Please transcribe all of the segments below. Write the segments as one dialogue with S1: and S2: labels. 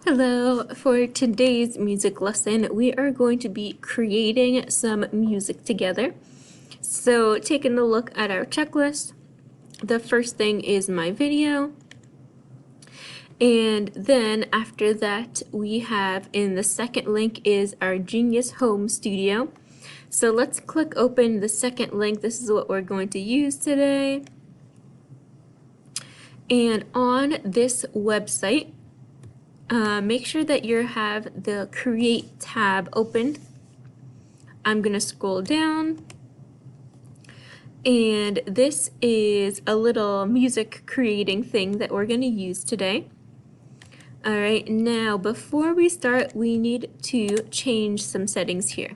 S1: Hello, for today's music lesson, we are going to be creating some music together. So taking a look at our checklist, the first thing is my video. And then after that, we have in the second link is our Genius Home Studio. So let's click open the second link. This is what we're going to use today. And on this website, make sure that you have the Create tab opened. I'm going to scroll down. And this is a little music creating thing that we're going to use today. All right, now before we start, we need to change some settings here.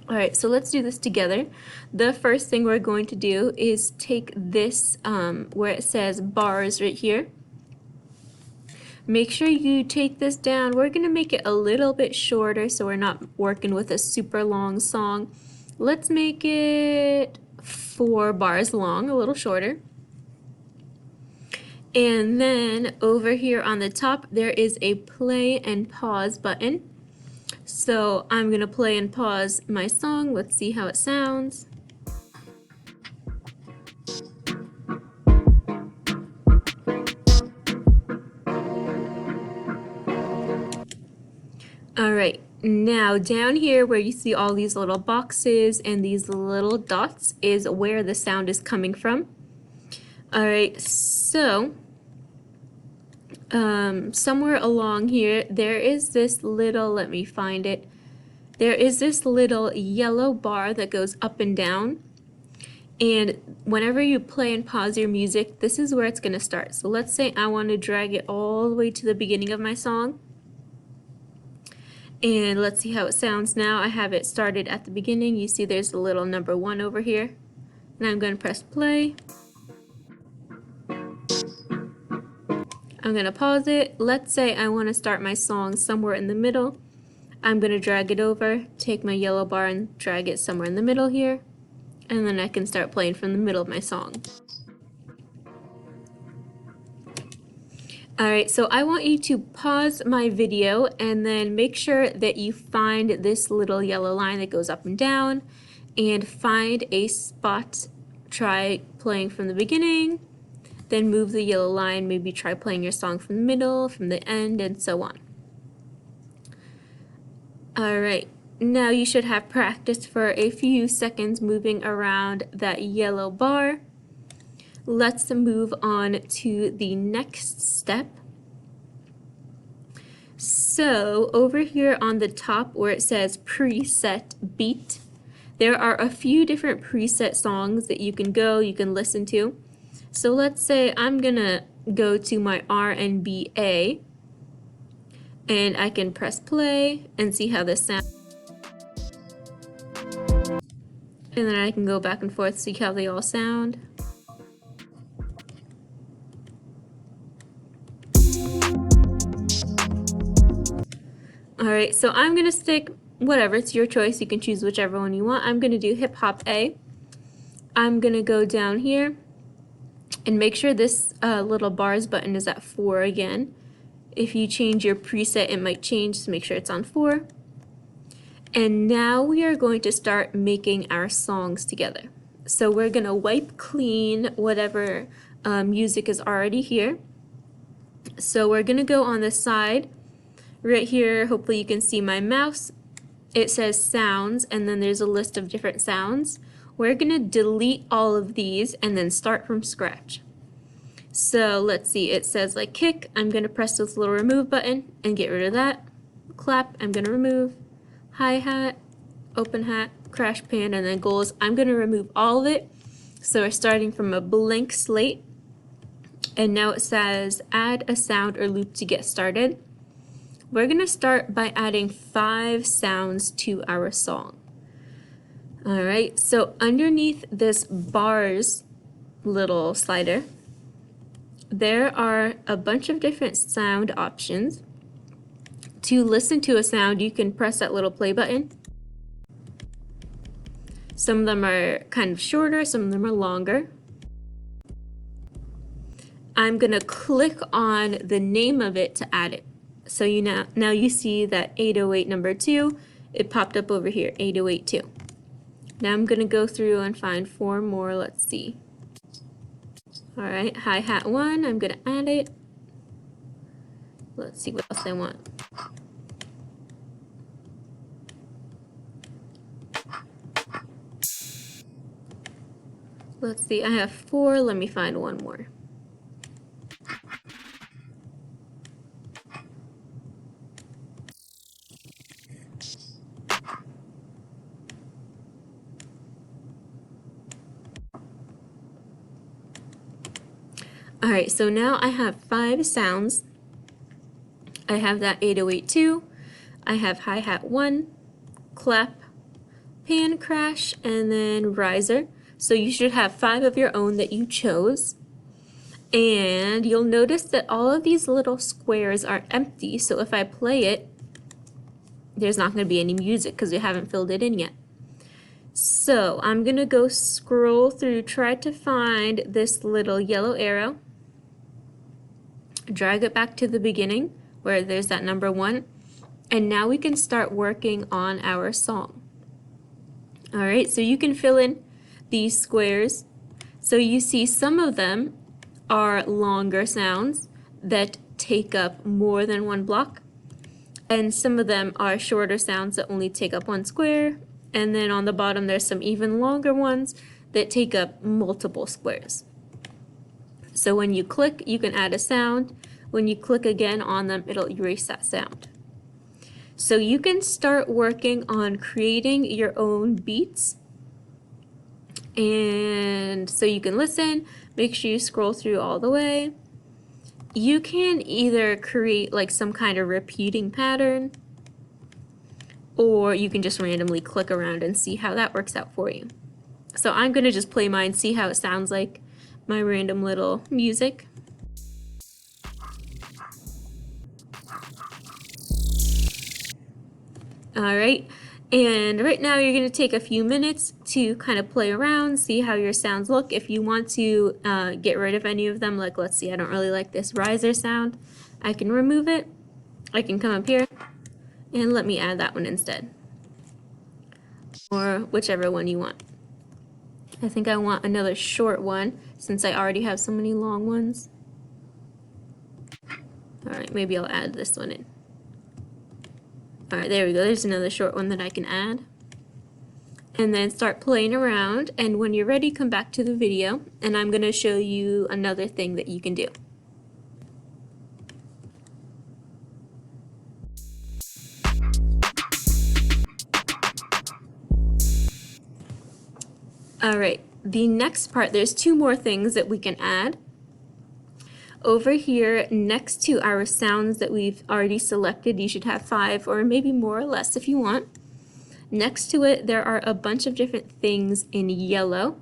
S1: All right, so let's do this together. The first thing we're going to do is take this where it says bars right here. Make sure you take this down. We're going to make it a little bit shorter so we're not working with a super long song. Let's make it 4 bars long, a little shorter. And then over here on the top, there is a play and pause button. So I'm going to play and pause my song. Let's see how it sounds. All right, now down here where you see all these little boxes and these little dots is where the sound is coming from. All right, so somewhere along here, there is this little, let me find it. There is this little yellow bar that goes up and down. And whenever you play and pause your music, this is where it's going to start. So let's say I want to drag it all the way to the beginning of my song. And let's see how it sounds now. I have it started at the beginning. You see there's a little number 1 over here. And I'm going to press play. I'm going to pause it. Let's say I want to start my song somewhere in the middle. I'm going to drag it over, take my yellow bar and drag it somewhere in the middle here. And then I can start playing from the middle of my song. Alright, so I want you to pause my video and then make sure that you find this little yellow line that goes up and down and find a spot. Try playing from the beginning, then move the yellow line, maybe try playing your song from the middle, from the end, and so on. Alright, now you should have practiced for a few seconds moving around that yellow bar. Let's move on to the next step. So over here on the top where it says preset beat, there are a few different preset songs that you can listen to. So let's say I'm gonna go to my R&B A, and I can press play and see how this sounds. And then I can go back and forth, see how they all sound. Alright, so I'm going to stick, whatever, it's your choice. You can choose whichever one you want. I'm going to do hip hop A. I'm going to go down here and make sure this little bars button is at 4 again. If you change your preset, it might change, so make sure it's on 4. And now we are going to start making our songs together. So we're going to wipe clean whatever music is already here. So we're going to go on the side. Right here, hopefully you can see my mouse. It says sounds, and then there's a list of different sounds. We're going to delete all of these and then start from scratch. So let's see, it says like kick. I'm going to press this little remove button and get rid of that. Clap, I'm going to remove. Hi-hat, open hat, crash pan, and then goals. I'm going to remove all of it. So we're starting from a blank slate. And now it says add a sound or loop to get started. We're going to start by adding 5 sounds to our song. Alright, so underneath this bars little slider, there are a bunch of different sound options. To listen to a sound, you can press that little play button. Some of them are kind of shorter, some of them are longer. I'm going to click on the name of it to add it. So now you see that 808 number 2, it popped up over here, 808 2. Now I'm going to go through and find 4 more. Let's see. All right, hi-hat 1, I'm going to add it. Let's see what else I want. Let's see, I have 4, let me find 1 more. All right, so now I have 5 sounds. I have that 808 2, I have hi-hat 1, clap, pan crash, and then riser. So you should have 5 of your own that you chose. And you'll notice that all of these little squares are empty. So if I play it, there's not going to be any music because we haven't filled it in yet. So I'm going to go scroll through, try to find this little yellow arrow, drag it back to the beginning where there's that number 1, and now we can start working on our song. All right, so you can fill in these squares. So you see some of them are longer sounds that take up more than 1 block, and some of them are shorter sounds that only take up 1 square, and then on the bottom there's some even longer ones that take up multiple squares. So when you click, you can add a sound. When you click again on them, it'll erase that sound. So you can start working on creating your own beats. And so you can listen, make sure you scroll through all the way. You can either create like some kind of repeating pattern, or you can just randomly click around and see how that works out for you. So I'm going to just play mine, see how it sounds like, my random little music. All right, and right now you're going to take a few minutes to kind of play around, see how your sounds look. If you want to get rid of any of them, like let's see, I don't really like this riser sound, I can remove it. I can come up here and let me add that one instead, or whichever one you want. I think I want another short one since I already have so many long ones. All right, maybe I'll add this one in. All right, there we go. There's another short one that I can add. And then start playing around, and when you're ready, come back to the video, and I'm going to show you another thing that you can do. All right, the next part, there's 2 more things that we can add. Over here next to our sounds that we've already selected, you should have 5 or maybe more or less if you want. Next to it, there are a bunch of different things in yellow,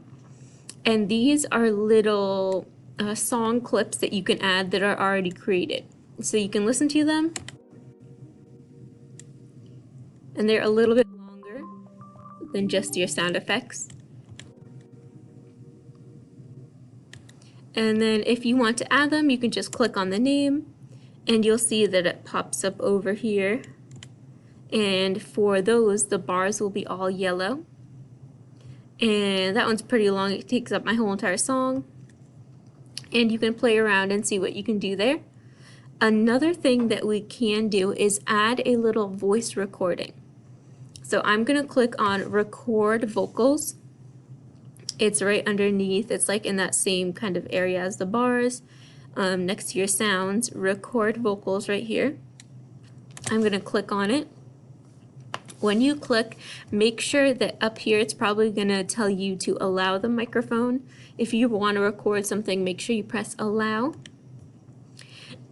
S1: and these are little song clips that you can add that are already created. So you can listen to them, and they're a little bit longer than just your sound effects. And then if you want to add them, you can just click on the name and you'll see that it pops up over here. And for those, the bars will be all yellow. And that one's pretty long. It takes up my whole entire song. And you can play around and see what you can do there. Another thing that we can do is add a little voice recording. So I'm going to click on record vocals. It's right underneath, it's like in that same kind of area as the bars, next to your sounds, record vocals right here. I'm going to click on it. When you click, make sure that up here it's probably going to tell you to allow the microphone. If you want to record something, make sure you press allow.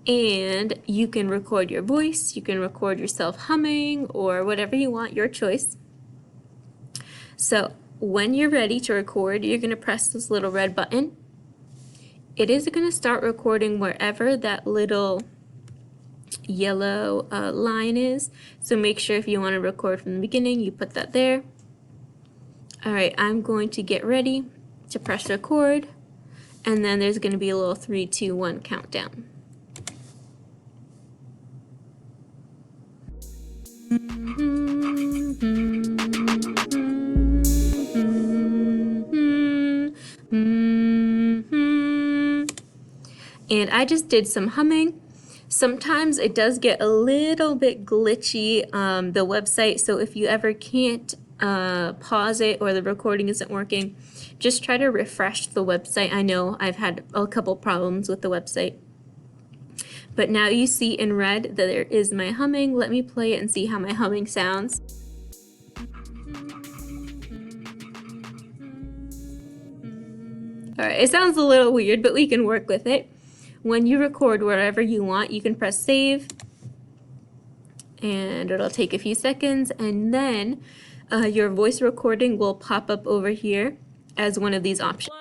S1: And you can record your voice, you can record yourself humming or whatever you want, your choice. So when you're ready to record, you're going to press this little red button. It is going to start recording wherever that little yellow line is. So make sure if you want to record from the beginning, you put that there. Alright, I'm going to get ready to press record. And then there's going to be a little 3, 2, 1 countdown. And I just did some humming. Sometimes it does get a little bit glitchy, the website, so if you ever can't pause it or the recording isn't working, just try to refresh the website. I know I've had a couple problems with the website. But now you see in red that there is my humming. Let me play it and see how my humming sounds. Alright, it sounds a little weird, but we can work with it. When you record wherever you want, you can press save, and it'll take a few seconds, and then your voice recording will pop up over here as one of these options.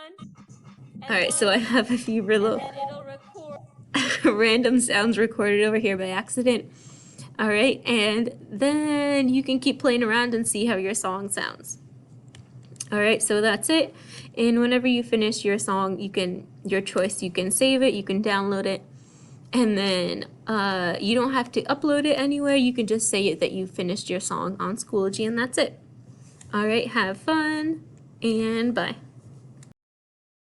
S1: Alright, so I have a few random sounds recorded over here by accident. Alright, and then you can keep playing around and see how your song sounds. Alright, so that's it. And whenever you finish your song, you can save it, you can download it, and then you don't have to upload it anywhere. You can just say that you finished your song on Schoology, and that's it. Alright, have fun, and bye.